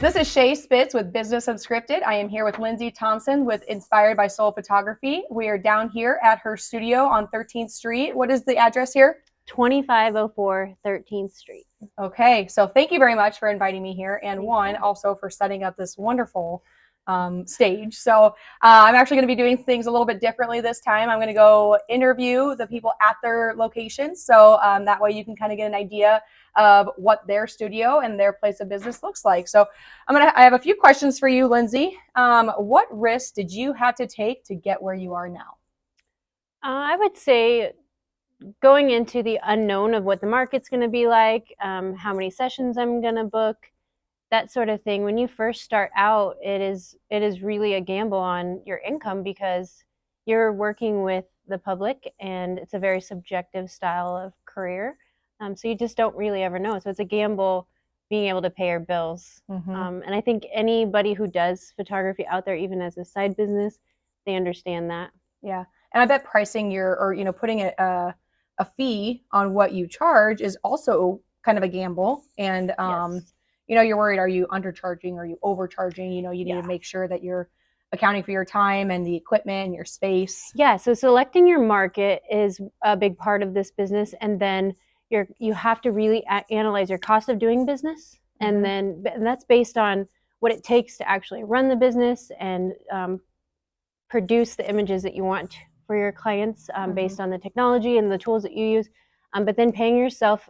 This is Shay Spitz with Business Unscripted. I am here with Lindsay Thomson with Inspired by Soul Photography. We are down here at her studio on 13th Street. What is the address here? 2504 13th Street. Okay, so thank you very much for inviting me here, and also for setting up this wonderful stage. So I'm actually going to be doing things a little bit differently this time. I'm going to go interview the people at their locations, so that way you can kind of get an idea of what their studio and their place of business looks like. So I have a few questions for you, Lindsay. What risks did you have to take to get where you are now? I would say going into the unknown of what the market's going to be like, how many sessions I'm going to book, that sort of thing. When you first start out, it is really a gamble on your income because you're working with the public and it's a very subjective style of career. So you just don't really ever know. So it's a gamble being able to pay your bills. And I think anybody who does photography out there, even as a side business, they understand that. Yeah. And I bet pricing putting a fee on what you charge is also kind of a gamble. And, Yes. you're worried, are you undercharging? Are you overcharging? You need to make sure that you're accounting for your time and the equipment and your space. Yeah. So selecting your market is a big part of this business. And then you have to really analyze your cost of doing business. And then and that's based on what it takes to actually run the business and produce the images that you want for your clients based on the technology and the tools that you use. But then paying yourself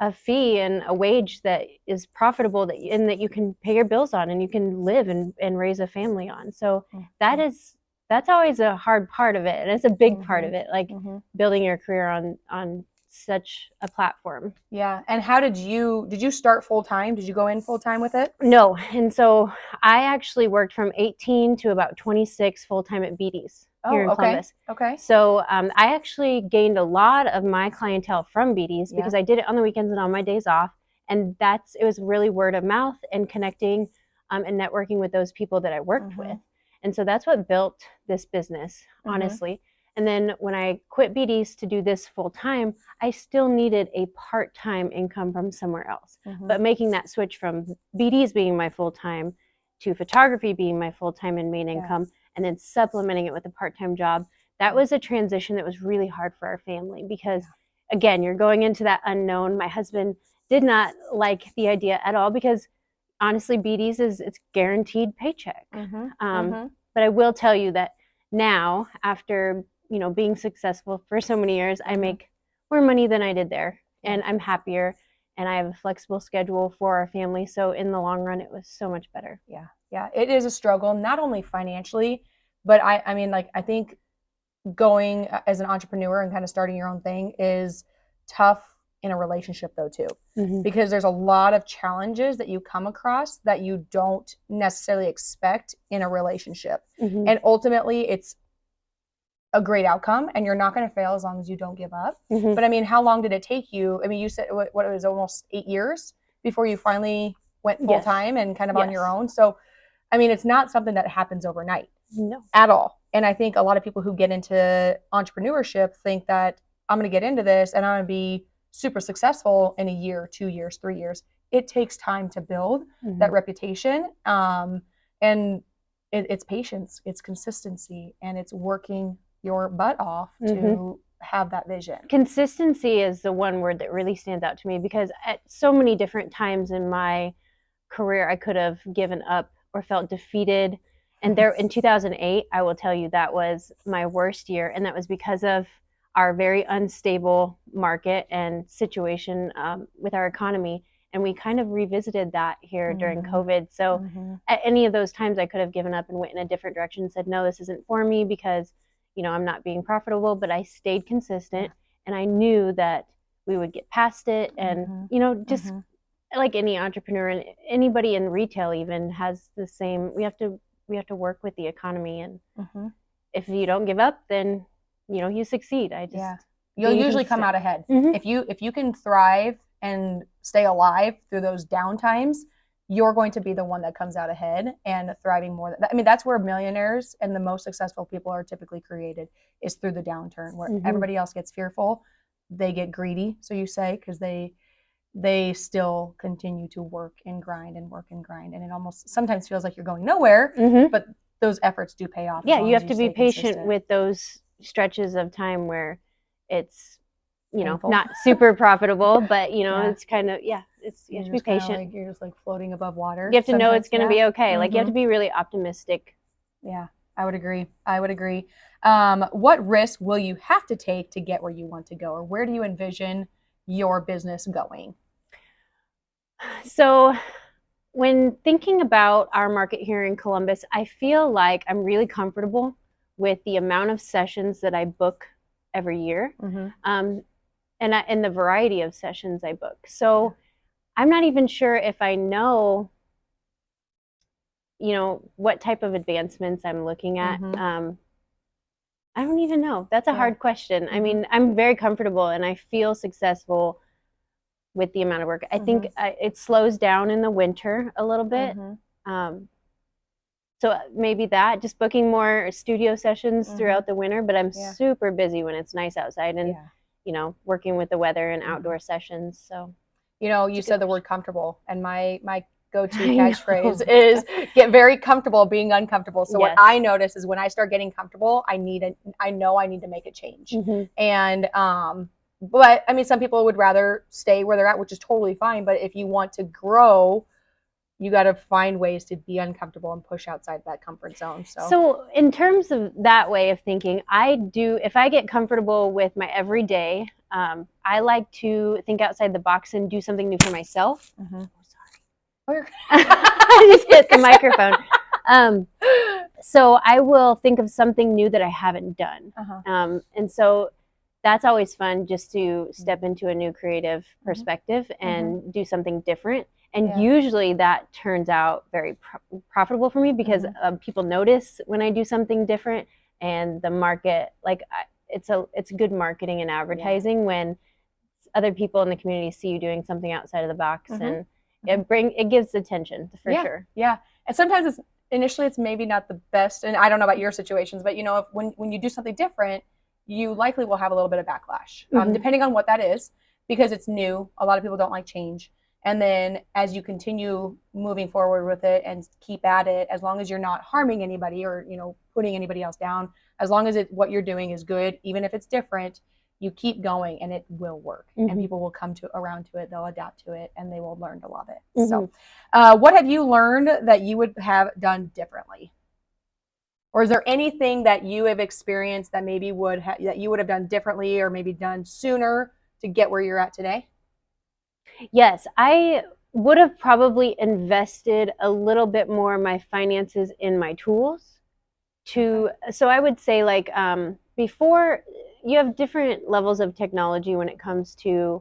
a fee and a wage that is profitable and that you can pay your bills on and you can live and raise a family on. So that's always a hard part of it. And it's a big part of it, like building your career on such a platform. Yeah. And how did you start full time? Did you go in full time with it? No. And so I actually worked from 18 to about 26 full time at BD's. Here in Columbus. Okay. So I actually gained a lot of my clientele from BD's because I did it on the weekends and on my days off. And it was really word of mouth and connecting and networking with those people that I worked with. And so that's what built this business, honestly. And then when I quit BD's to do this full time, I still needed a part-time income from somewhere else. But making that switch from BD's being my full time to photography being my full time and main income, and then supplementing it with a part-time job, that was a transition that was really hard for our family because, again, you're going into that unknown. My husband did not like the idea at all because, honestly, BD's it's guaranteed paycheck. But I will tell you that now, after being successful for so many years, I make more money than I did there, and I'm happier, and I have a flexible schedule for our family. So in the long run, it was so much better. Yeah, it is a struggle, not only financially, but I think going as an entrepreneur and kind of starting your own thing is tough in a relationship though too, because there's a lot of challenges that you come across that you don't necessarily expect in a relationship. And ultimately it's a great outcome and you're not going to fail as long as you don't give up. But how long did it take you? You said what it was almost 8 years before you finally went full time and kind of on your own. So it's not something that happens overnight at all. And I think a lot of people who get into entrepreneurship think that I'm going to get into this and I'm going to be super successful in a year, 2 years, 3 years. It takes time to build that reputation. And it's patience, it's consistency, and it's working your butt off to have that vision. Consistency is the one word that really stands out to me because at so many different times in my career, I could have given up or felt defeated. And there in 2008, I will tell you that was my worst year. And that was because of our very unstable market and situation with our economy. And we kind of revisited that here during COVID. So at any of those times, I could have given up and went in a different direction and said, no, this isn't for me because, I'm not being profitable. But I stayed consistent and I knew that we would get past it. And, just like any entrepreneur and anybody in retail even has the same, we have to work with the economy. And if you don't give up, then, you succeed. You'll usually come out ahead. If you can thrive and stay alive through those down times, you're going to be the one that comes out ahead and thriving more. That's where millionaires and the most successful people are typically created, is through the downturn where everybody else gets fearful. They get greedy, so you say, because they they still continue to work and grind and work and grind. And it almost sometimes feels like you're going nowhere, but those efforts do pay off. Yeah, you have to be stay patient consistent. with those stretches of time where it's, Painful. not super profitable, but it's kind of, you have to be patient. Like, you're just like floating above water. You have to know it's going to be okay. Like, you have to be really optimistic. Yeah, I would agree. What risk will you have to take to get where you want to go, or where do you envision your business going? So when thinking about our market here in Columbus, I feel like I'm really comfortable with the amount of sessions that I book every year, and the variety of sessions I book. So I'm not even sure if I know, what type of advancements I'm looking at. I don't even know. That's a hard question. I mean, I'm very comfortable and I feel successful with the amount of work. I think it slows down in the winter a little bit. So maybe that, just booking more studio sessions throughout the winter, but I'm super busy when it's nice outside and, working with the weather and outdoor sessions. So, you said the word comfortable, and my go-to catchphrase is get very comfortable being uncomfortable. So what I notice is when I start getting comfortable, I know I need to make a change. And, but I mean, some people would rather stay where they're at, which is totally fine. But if you want to grow, you got to find ways to be uncomfortable and push outside that comfort zone. So in terms of that way of thinking, if I get comfortable with my everyday, I like to think outside the box and do something new for myself. Oh, sorry. I just hit the microphone. So I will think of something new that I haven't done. And so that's always fun, just to step into a new creative perspective and do something different. And usually that turns out very profitable for me because people notice when I do something different, and the market, it's good marketing and advertising when other people in the community see you doing something outside of the box, and it gives attention for sure. Yeah, and sometimes initially it's maybe not the best, and I don't know about your situations, but when you do something different, you likely will have a little bit of backlash, depending on what that is, because it's new. A lot of people don't like change. And then as you continue moving forward with it and keep at it, as long as you're not harming anybody or, putting anybody else down, as long as what you're doing is good, even if it's different, you keep going and it will work. And people will come around to it, they'll adapt to it, and they will learn to love it. So what have you learned that you would have done differently? Or is there anything that you have experienced that maybe that you would have done differently or maybe done sooner to get where you're at today? Yes, I would have probably invested a little bit more of my finances in my tools. So I would say, before, you have different levels of technology when it comes to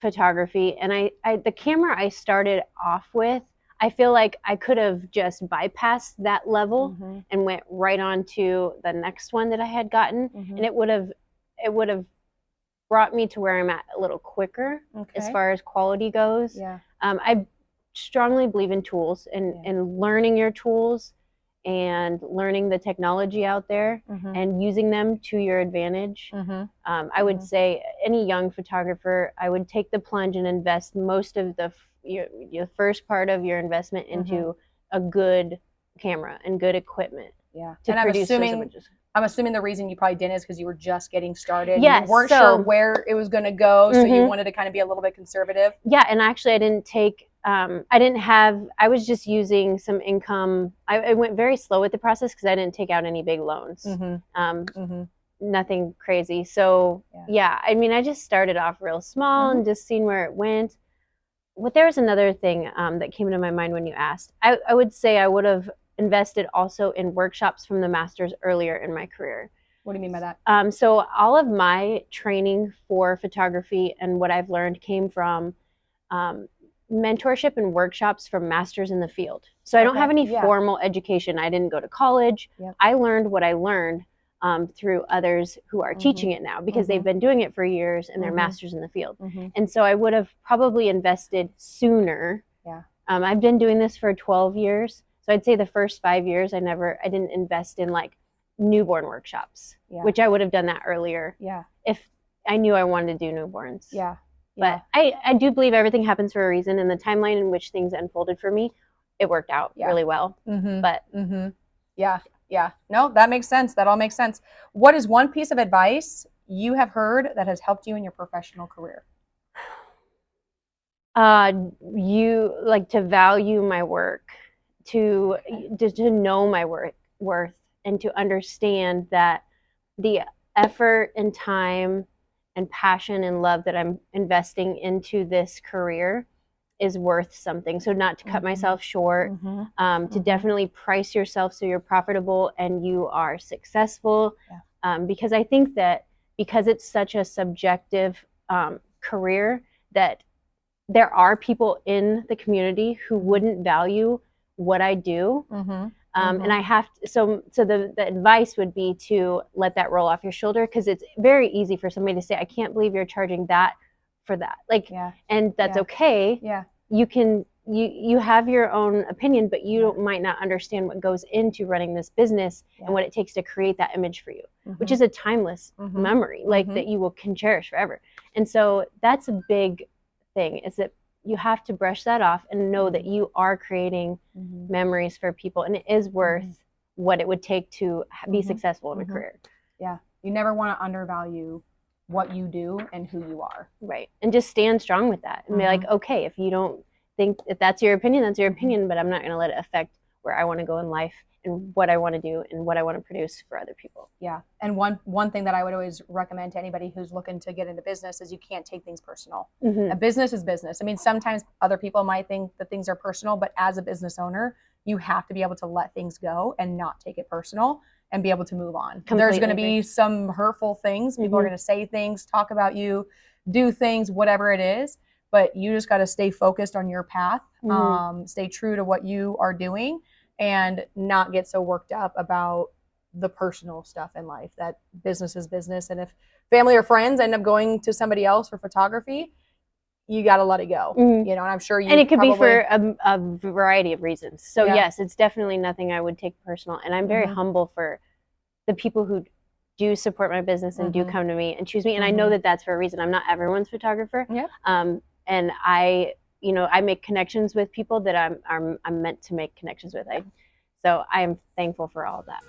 photography, and the camera I started off with, I feel like I could have just bypassed that level and went right on to the next one that I had gotten, and it would have brought me to where I'm at a little quicker as far as quality goes. I strongly believe in tools and learning your tools and learning the technology out there and using them to your advantage. I would say any young photographer, I would take the plunge and invest most of your first part of your investment into a good camera and good equipment. To produce those images. I'm assuming the reason you probably didn't is because you were just getting started. Yes, you weren't sure where it was going to go, so you wanted to kind of be a little bit conservative. Yeah, and actually I didn't take, I was just using some income. I went very slow with the process because I didn't take out any big loans. Nothing crazy. So I mean, I just started off real small and just seen where it went. There was another thing that came into my mind when you asked. I would say I would have invested also in workshops from the masters earlier in my career. What do you mean by that? So all of my training for photography and what I've learned came from mentorship and workshops from masters in the field. So I don't have any formal education. I didn't go to college. I learned what I learned through others who are teaching it now because they've been doing it for years and they're masters in the field. And so I would have probably invested sooner. I've been doing this for 12 years. So I'd say the first 5 years, I didn't invest in newborn workshops, which I would have done that earlier. If I knew I wanted to do newborns. But I do believe everything happens for a reason, and the timeline in which things unfolded for me, it worked out really well. But yeah, no, that makes sense. That all makes sense. What is one piece of advice you have heard that has helped you in your professional career? You like to value my work, to know my worth, and to understand that the effort and time and passion and love that I'm investing into this career is worth something. So not to cut myself short, to definitely price yourself so you're profitable and you are successful. Because I think that because it's such a subjective career, that there are people in the community who wouldn't value what I do. And I have to, so the advice would be to let that roll off your shoulder, because it's very easy for somebody to say, I can't believe you're charging that for that. Like, and that's okay. You can, you have your own opinion, but you might not understand what goes into running this business and what it takes to create that image for you, which is a timeless memory, like that you can cherish forever. And so that's a big thing, is that you have to brush that off and know that you are creating memories for people, and it is worth what it would take to be successful in a career. You never want to undervalue what you do and who you are. Right. And just stand strong with that and be like, okay, if you don't think, if that's your opinion, that's your opinion, but I'm not going to let it affect where I want to go in life and what I want to do and what I want to produce for other people. And one thing that I would always recommend to anybody who's looking to get into business is you can't take things personal. A business is business. I mean, sometimes other people might think that things are personal, but as a business owner, you have to be able to let things go and not take it personal and be able to move on. There's going to be some hurtful things. People are going to say things, talk about you, do things, whatever it is, but you just got to stay focused on your path, stay true to what you are doing, and not get so worked up about the personal stuff in life. That business is business. And if family or friends end up going to somebody else for photography, you got to let it go. You know, and I'm sure you. And it could be for a variety of reasons. So yes, it's definitely nothing I would take personal. And I'm very humble for the people who do support my business and do come to me and choose me. And I know that that's for a reason. I'm not everyone's photographer. And I make connections with people that I'm meant to make connections with. So I am thankful for all of that.